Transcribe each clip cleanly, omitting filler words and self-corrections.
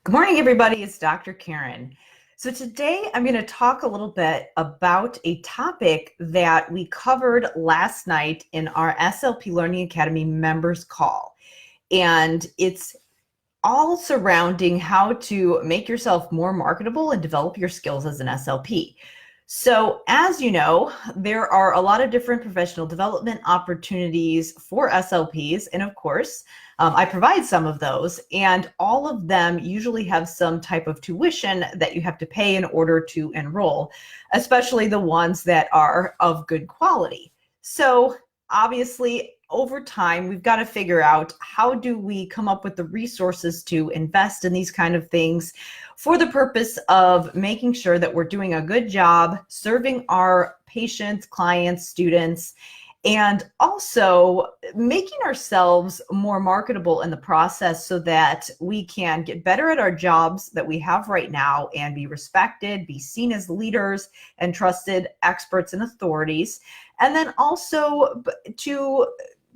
Good morning, everybody. It's Dr. Karen. So today I'm going to talk a little bit about a topic that we covered last night in our SLP Learning Academy members call. And it's all surrounding how to make yourself more marketable and develop your skills as an SLP. So as you know, there are a lot of different professional development opportunities for SLPs. And of course, I provide some of those, and all of them usually have some type of tuition that you have to pay in order to enroll, especially the ones that are of good quality. So obviously, over time, we've got to figure out how do we come up with the resources to invest in these kind of things for the purpose of making sure that we're doing a good job serving our patients, clients, students, and also making ourselves more marketable in the process so that we can get better at our jobs that we have right now and be respected, be seen as leaders and trusted experts and authorities, and then also to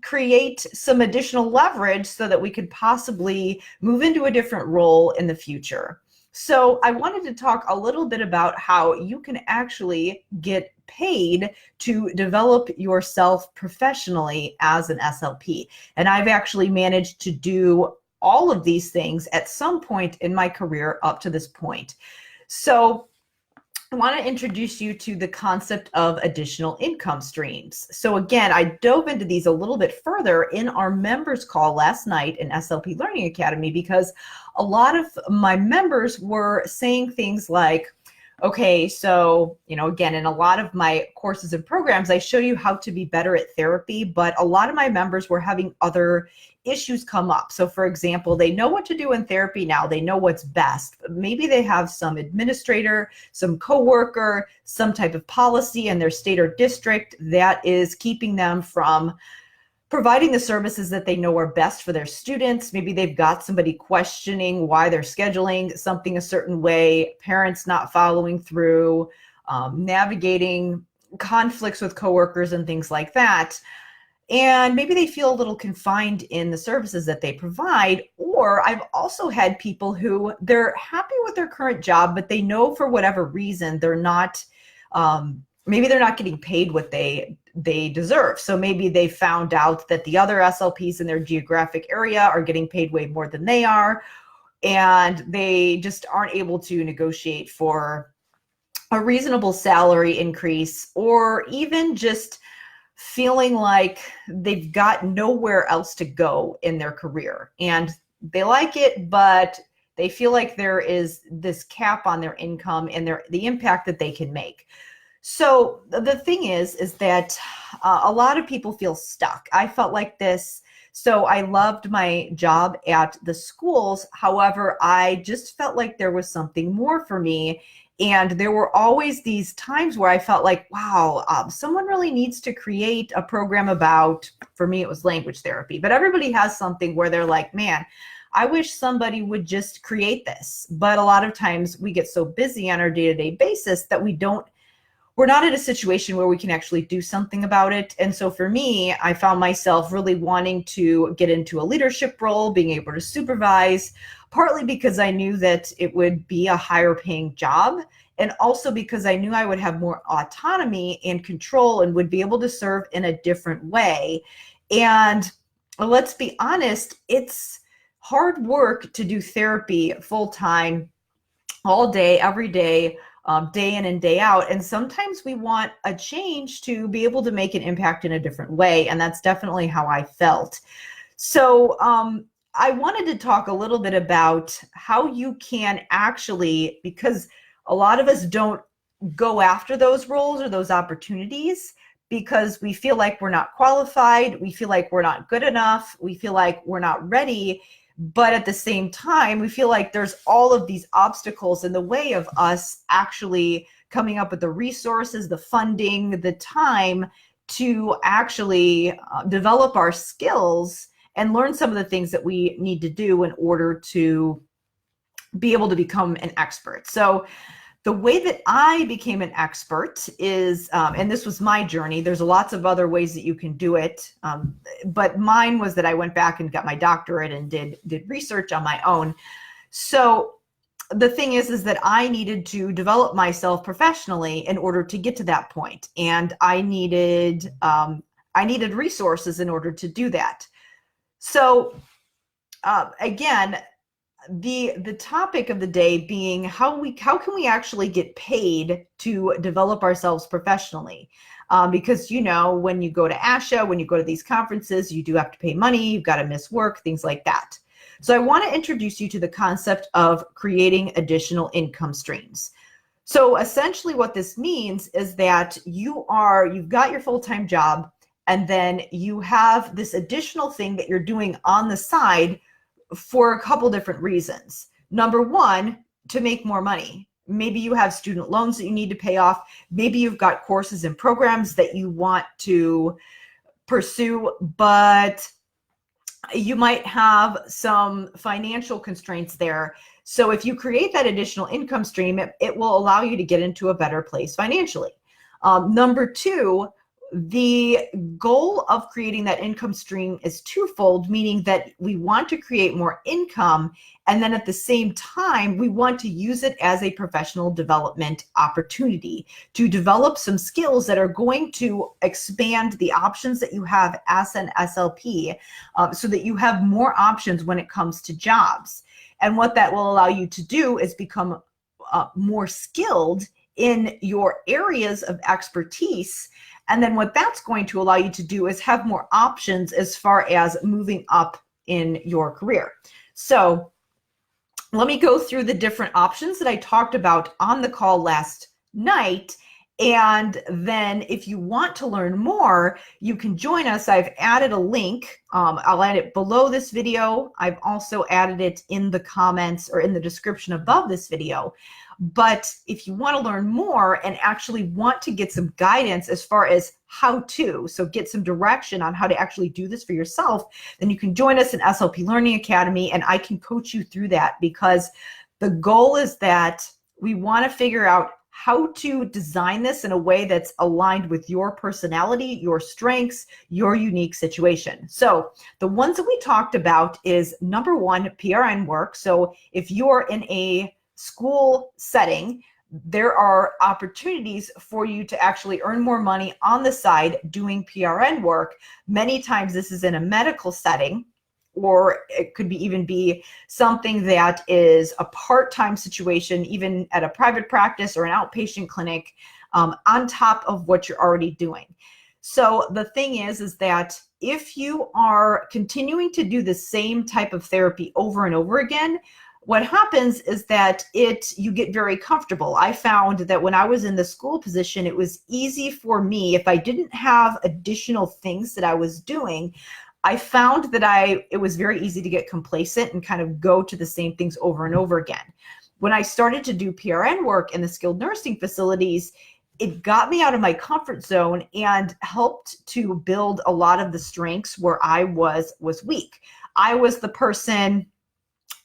create some additional leverage so that we could possibly move into a different role in the future. So I wanted to talk a little bit about how you can actually get paid to develop yourself professionally as an SLP. And I've actually managed to do all of these things at some point in my career up to this point. So I want to introduce you to the concept of additional income streams. So again, I dove into these a little bit further in our members call last night in SLP Learning Academy because a lot of my members were saying things like, okay, so, again, in a lot of my courses and programs, I show you how to be better at therapy, but a lot of my members were having other issues come up. So for example, they know what to do in therapy now, they know what's best, but maybe they have some administrator, some coworker, some type of policy in their state or district that is keeping them from providing the services that they know are best for their students. Maybe they've got somebody questioning why they're scheduling something a certain way, parents not following through, navigating conflicts with coworkers and things like that. And maybe they feel a little confined in the services that they provide. Or I've also had people who they're happy with their current job, but they know for whatever reason they're not, maybe they're not getting paid what they deserve. So maybe they found out that the other SLPs in their geographic area are getting paid way more than they are, and they just aren't able to negotiate for a reasonable salary increase, or even just feeling like they've got nowhere else to go in their career. And they like it, but they feel like there is this cap on their income and the impact that they can make. So the thing is that a lot of people feel stuck. I felt like this. So I loved my job at the schools. However, I just felt like there was something more for me. And there were always these times where I felt like, wow, someone really needs to create a program about, for me, it was language therapy, but everybody has something where they're like, man, I wish somebody would just create this. But a lot of times we get so busy on our day-to-day basis that we're not in a situation where we can actually do something about it. And so for me, I found myself really wanting to get into a leadership role, being able to supervise, partly because I knew that it would be a higher paying job, and also because I knew I would have more autonomy and control and would be able to serve in a different way. And let's be honest, it's hard work to do therapy full time, all day, every day, day in and day out. And sometimes we want a change to be able to make an impact in a different way. And that's definitely how I felt. So I wanted to talk a little bit about how you can actually, because a lot of us don't go after those roles or those opportunities because we feel like we're not qualified, we feel like we're not good enough, we feel like we're not ready. But at the same time, we feel like there's all of these obstacles in the way of us actually coming up with the resources, the funding, the time to actually develop our skills and learn some of the things that we need to do in order to be able to become an expert. So the way that I became an expert is, and this was my journey, there's lots of other ways that you can do it, but mine was that I went back and got my doctorate and did research on my own. So the thing is that I needed to develop myself professionally in order to get to that point, and I needed resources in order to do that. So again, the topic of the day being how can we actually get paid to develop ourselves professionally? Because when you go to ASHA, when you go to these conferences, you do have to pay money, you've got to miss work, things like that. So I want to introduce you to the concept of creating additional income streams. So essentially what this means is that you've got your full-time job, and then you have this additional thing that you're doing on the side for a couple different reasons. Number one, to make more money. Maybe you have student loans that you need to pay off. Maybe you've got courses and programs that you want to pursue, but you might have some financial constraints there. So if you create that additional income stream, it will allow you to get into a better place financially. Number two, the goal of creating that income stream is twofold, meaning that we want to create more income, and then at the same time, we want to use it as a professional development opportunity to develop some skills that are going to expand the options that you have as an SLP, so that you have more options when it comes to jobs. And what that will allow you to do is become more skilled in your areas of expertise. And then what that's going to allow you to do is have more options as far as moving up in your career. So let me go through the different options that I talked about on the call last night. And then if you want to learn more, you can join us. I've added a link. I'll add it below this video. I've also added it in the comments or in the description above this video. But if you want to learn more and actually want to get some guidance as far as how to, so get some direction on how to actually do this for yourself, then you can join us in SLP Learning Academy, and I can coach you through that, because the goal is that we want to figure out how to design this in a way that's aligned with your personality, your strengths, your unique situation. So the ones that we talked about is number one, PRN work. So if you're in a school setting, there are opportunities for you to actually earn more money on the side doing PRN work. Many times this is in a medical setting, or it could even be something that is a part-time situation, even at a private practice or an outpatient clinic, on top of what you're already doing. So the thing is that if you are continuing to do the same type of therapy over and over again, what happens is that you get very comfortable. I found that when I was in the school position, it was easy for me, if I didn't have additional things that I was doing, I found that it was very easy to get complacent and kind of go to the same things over and over again. When I started to do PRN work in the skilled nursing facilities, it got me out of my comfort zone and helped to build a lot of the strengths where I was weak. I was the person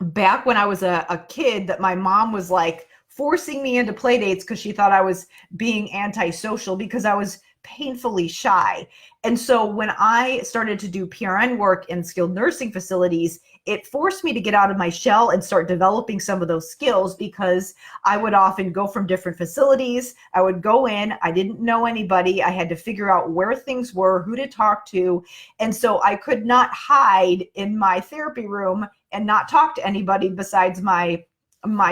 back when I was a kid that my mom was like forcing me into play dates because she thought I was being antisocial because I was painfully shy. And so when I started to do PRN work in skilled nursing facilities, it forced me to get out of my shell and start developing some of those skills, because I would often go from different facilities. I would go in, I didn't know anybody. I had to figure out where things were, who to talk to. And so I could not hide in my therapy room and not talk to anybody besides my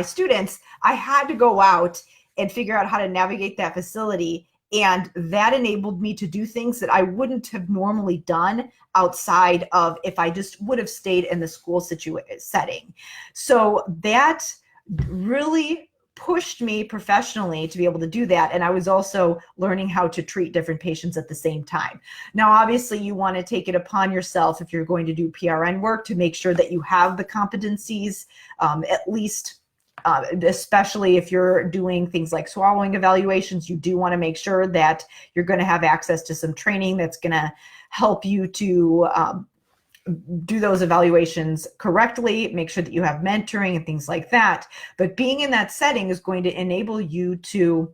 students. I had to go out and figure out how to navigate that facility. And that enabled me to do things that I wouldn't have normally done outside of if I just would have stayed in the school setting. So that really pushed me professionally to be able to do that. And I was also learning how to treat different patients at the same time. Now, obviously, you want to take it upon yourself if you're going to do PRN work to make sure that you have the competencies, at least especially if you're doing things like swallowing evaluations. You do want to make sure that you're going to have access to some training that's going to help you to do those evaluations correctly, make sure that you have mentoring and things like that. But being in that setting is going to enable you to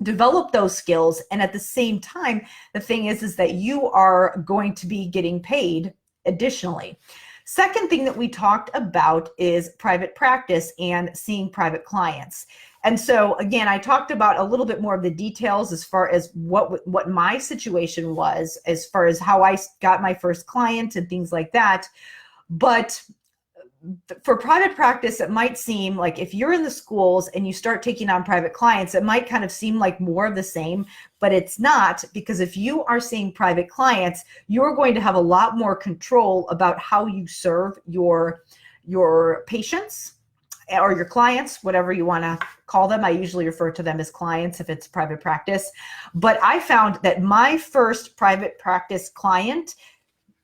develop those skills. And at the same time, the thing is that you are going to be getting paid additionally. Second thing that we talked about is private practice and seeing private clients. And so again, I talked about a little bit more of the details as far as what my situation was, as far as how I got my first client and things like that. But for private practice, it might seem like if you're in the schools and you start taking on private clients, it might kind of seem like more of the same, but it's not, because if you are seeing private clients, you're going to have a lot more control about how you serve your patients or your clients, whatever you want to call them. I usually refer to them as clients if it's private practice. But I found that my first private practice client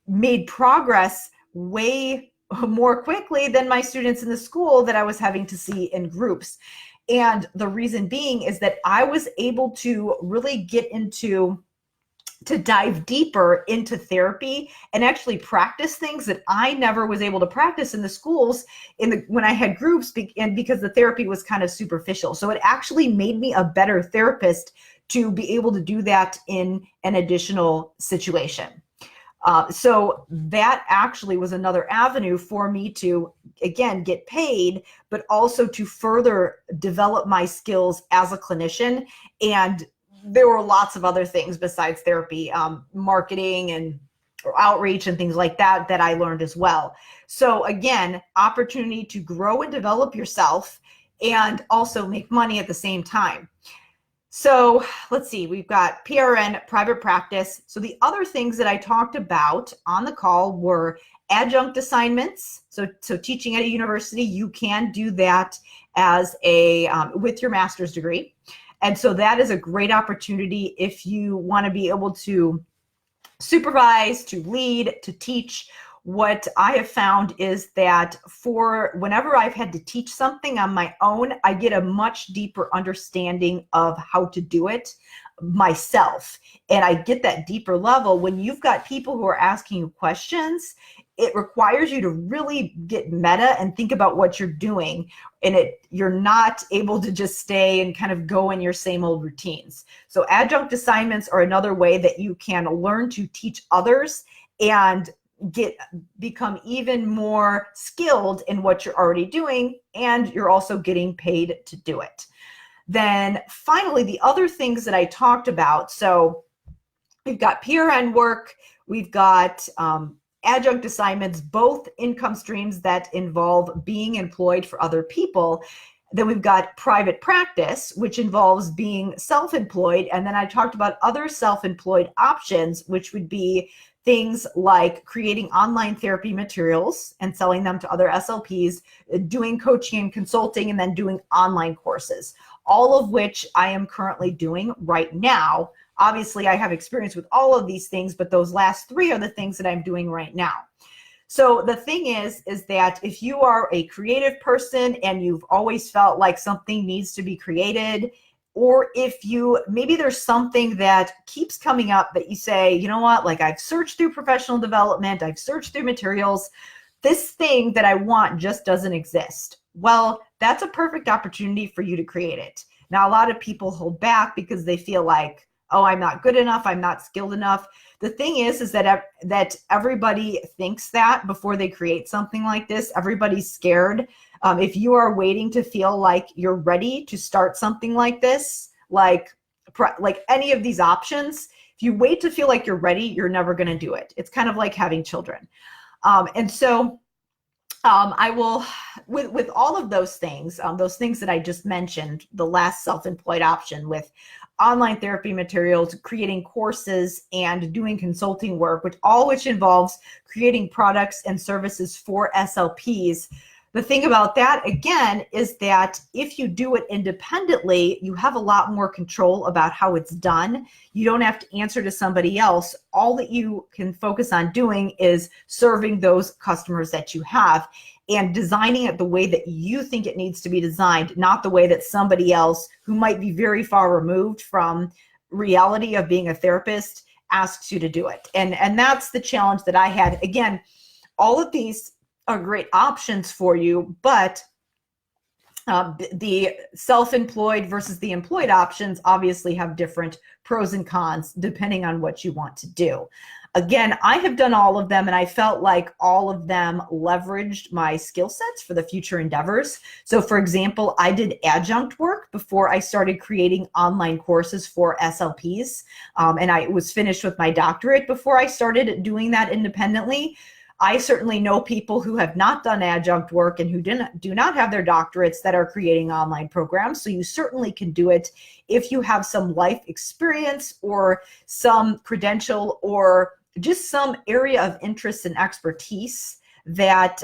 made progress way more quickly than my students in the school that I was having to see in groups. And the reason being is that I was able to really to dive deeper into therapy and actually practice things that I never was able to practice in the schools when I had groups, and because the therapy was kind of superficial. So it actually made me a better therapist to be able to do that in an additional situation. So that actually was another avenue for me to, again, get paid, but also to further develop my skills as a clinician. And there were lots of other things besides therapy, marketing and outreach and things like that, that I learned as well. So again, opportunity to grow and develop yourself and also make money at the same time. So let's see, we've got PRN, private practice. So the other things that I talked about on the call were adjunct assignments. So teaching at a university, you can do that as with your master's degree. And so that is a great opportunity if you want to be able to supervise, to lead, to teach. What I have found is that for whenever I've had to teach something on my own, I get a much deeper understanding of how to do it myself. And I get that deeper level when you've got people who are asking you questions. It requires you to really get meta and think about what you're doing. And you're not able to just stay and kind of go in your same old routines. So adjunct assignments are another way that you can learn to teach others and become even more skilled in what you're already doing, and you're also getting paid to do it. Then finally, the other things that I talked about, so we've got PRN work, we've got adjunct assignments, both income streams that involve being employed for other people. Then we've got private practice, which involves being self-employed. And then I talked about other self-employed options, which would be things like creating online therapy materials and selling them to other SLPs, doing coaching and consulting, and then doing online courses, all of which I am currently doing right now. Obviously, I have experience with all of these things, but those last three are the things that I'm doing right now. So the thing is that if you are a creative person and you've always felt like something needs to be created, or if maybe there's something that keeps coming up that you say, you know what, like I've searched through professional development, I've searched through materials, this thing that I want just doesn't exist. Well, that's a perfect opportunity for you to create it. Now, a lot of people hold back because they feel like, oh, I'm not good enough, I'm not skilled enough. The thing is that everybody thinks that before they create something like this. Everybody's scared. If you are waiting to feel like you're ready to start something like this, like any of these options, if you wait to feel like you're ready, you're never going to do it. It's kind of like having children. And so I will, with all of those things that I just mentioned, the last self-employed option with online therapy materials, creating courses, and doing consulting work, which involves creating products and services for SLPs. The thing about that, again, is that if you do it independently, you have a lot more control about how it's done. You don't have to answer to somebody else. All that you can focus on doing is serving those customers that you have and designing it the way that you think it needs to be designed, not the way that somebody else who might be very far removed from reality of being a therapist asks you to do it. And that's the challenge that I had. Again, all of these are great options for you, but the self-employed versus the employed options obviously have different pros and cons depending on what you want to do. Again, I have done all of them, and I felt like all of them leveraged my skill sets for the future endeavors. So for example, I did adjunct work before I started creating online courses for SLPs. And I was finished with my doctorate before I started doing that independently. I certainly know people who have not done adjunct work and who do not have their doctorates that are creating online programs. So you certainly can do it if you have some life experience or some credential or just some area of interest and expertise that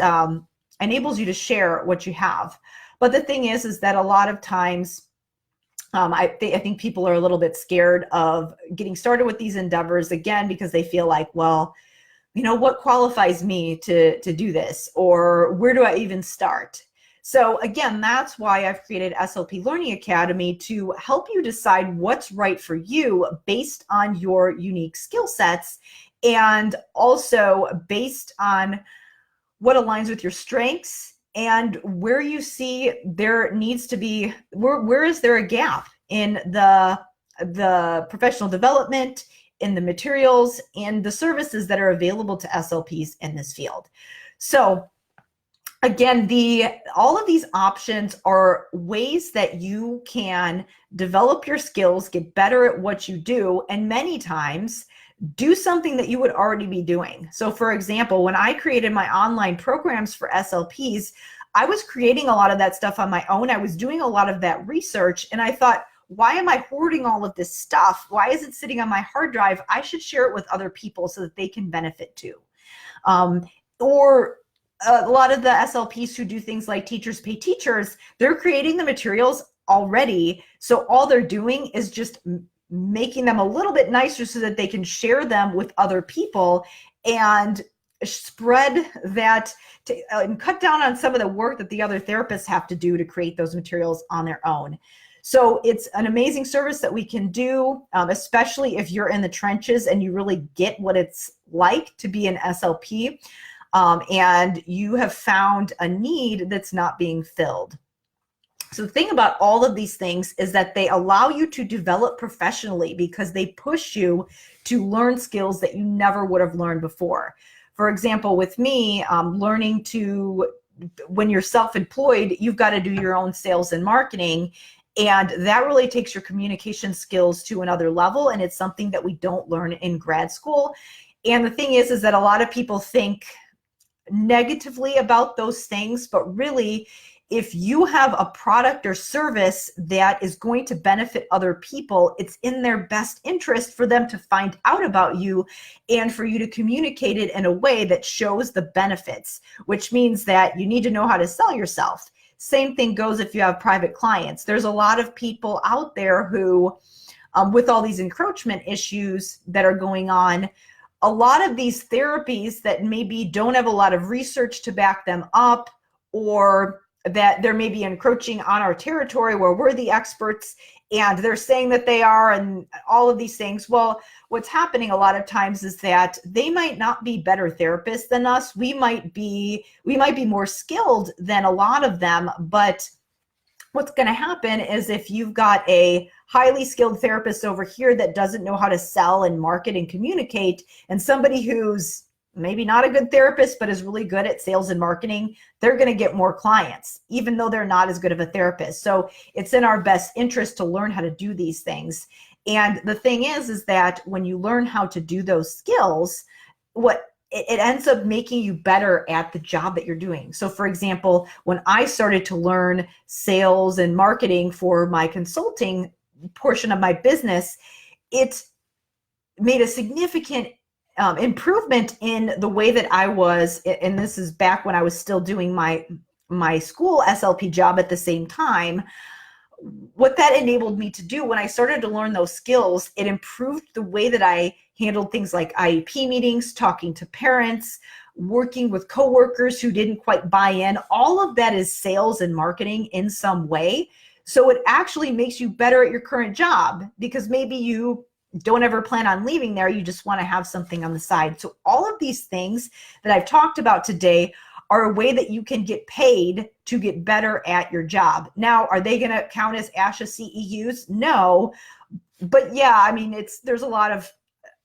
enables you to share what you have. But the thing is that a lot of times I think people are a little bit scared of getting started with these endeavors, again, because they feel like, well, you know, what qualifies me to do this, or where do I even start? So again, that's why I've created SLP Learning Academy, to help you decide what's right for you based on your unique skill sets, and also based on what aligns with your strengths and where you see there needs to be, where is there a gap in the professional development, in the materials, and the services that are available to SLPs in this field. So again, all of these options are ways that you can develop your skills, get better at what you do, and many times do something that you would already be doing. So for example, when I created my online programs for SLPs, I was creating a lot of that stuff on my own. I was doing a lot of that research, and I thought, why am I hoarding all of this stuff? Why is it sitting on my hard drive? I should share it with other people so that they can benefit too. Or a lot of the SLPs who do things like Teachers Pay Teachers, they're creating the materials already. So all they're doing is just making them a little bit nicer so that they can share them with other people and spread that and cut down on some of the work that the other therapists have to do to create those materials on their own. So it's an amazing service that we can do, especially if you're in the trenches and you really get what it's like to be an SLP, and you have found a need that's not being filled. So the thing about all of these things is that they allow you to develop professionally because they push you to learn skills that you never would have learned before. For example, with me, when you're self-employed, you've got to do your own sales and marketing. And that really takes your communication skills to another level. And it's something that we don't learn in grad school. And the thing is that a lot of people think negatively about those things, but really, if you have a product or service that is going to benefit other people, it's in their best interest for them to find out about you and for you to communicate it in a way that shows the benefits, which means that you need to know how to sell yourself. Same thing goes if you have private clients. There's a lot of people out there who, with all these encroachment issues that are going on, a lot of these therapies that maybe don't have a lot of research to back them up, or that they're maybe encroaching on our territory where we're the experts and they're saying that they are, and all of these things. Well, what's happening a lot of times is that they might not be better therapists than us. We might be more skilled than a lot of them, but what's going to happen is if you've got a highly skilled therapist over here that doesn't know how to sell and market and communicate, and somebody who's maybe not a good therapist, but is really good at sales and marketing, they're going to get more clients, even though they're not as good of a therapist. So it's in our best interest to learn how to do these things. And the thing is that when you learn how to do those skills, it ends up making you better at the job that you're doing. So for example, when I started to learn sales and marketing for my consulting portion of my business, it made a significant improvement in the way that I was, and this is back when I was still doing my school SLP job at the same time. What that enabled me to do when I started to learn those skills, it improved the way that I handled things like IEP meetings, talking to parents, working with coworkers who didn't quite buy in. All of that is sales and marketing in some way. So it actually makes you better at your current job, because maybe you don't ever plan on leaving there. You just want to have something on the side. So all of these things that I've talked about today are a way that you can get paid to get better at your job. Now, are they going to count as ASHA CEUs? No, but yeah, I mean, there's a lot of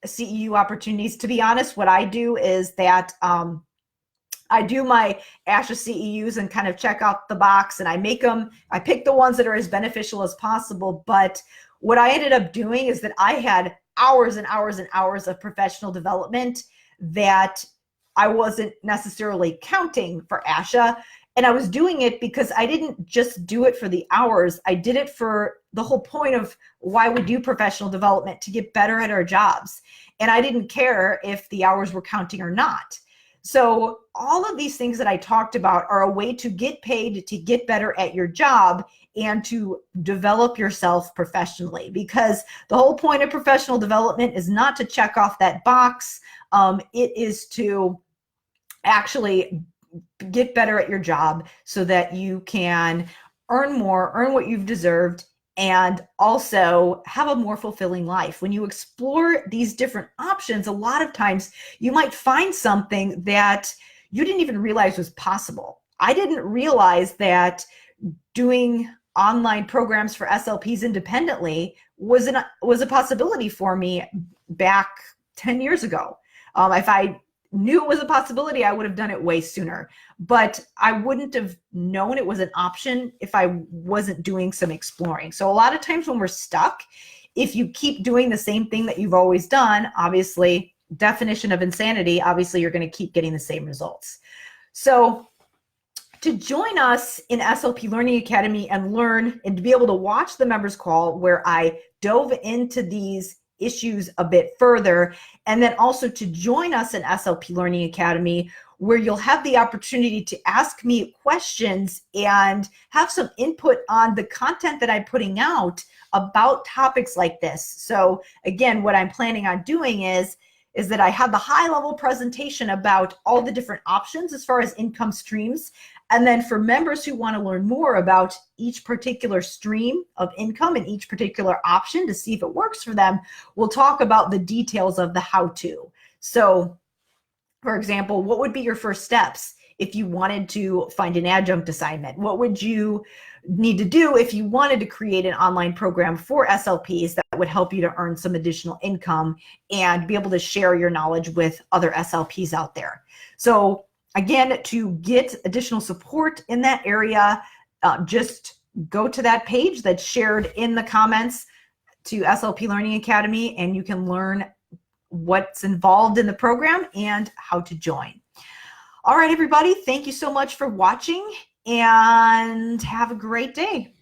CEU opportunities. To be honest, what I do is that I do my ASHA CEUs and kind of check out the box, and I pick the ones that are as beneficial as possible. But what I ended up doing is that I had hours and hours and hours of professional development that I wasn't necessarily counting for ASHA. And I was doing it because I didn't just do it for the hours. I did it for the whole point of why we do professional development, to get better at our jobs. And I didn't care if the hours were counting or not. So all of these things that I talked about are a way to get paid, to get better at your job, and to develop yourself professionally, because the whole point of professional development is not to check off that box. It is to actually get better at your job so that you can earn more, earn what you've deserved, and also have a more fulfilling life. When you explore these different options, a lot of times you might find something that you didn't even realize was possible. I didn't realize that doing online programs for SLPs independently was a possibility for me back 10 years ago. If I knew it was a possibility, I would have done it way sooner. But I wouldn't have known it was an option if I wasn't doing some exploring. So a lot of times when we're stuck, if you keep doing the same thing that you've always done, obviously, definition of insanity, obviously you're going to keep getting the same results. So to join us in SLP Learning Academy and learn and to be able to watch the members call where I dove into these issues a bit further, and then also to join us in SLP Learning Academy, where you'll have the opportunity to ask me questions and have some input on the content that I'm putting out about topics like this. So again, what I'm planning on doing is that I have the high-level presentation about all the different options as far as income streams. And then for members who want to learn more about each particular stream of income and each particular option to see if it works for them, we'll talk about the details of the how-to. So, for example, what would be your first steps if you wanted to find an adjunct assignment? What would you need to do if you wanted to create an online program for SLPs that would help you to earn some additional income and be able to share your knowledge with other SLPs out there? So again, to get additional support in that area, just go to that page that's shared in the comments to SLP Learning Academy, and you can learn what's involved in the program and how to join. All right, everybody, thank you so much for watching, and have a great day.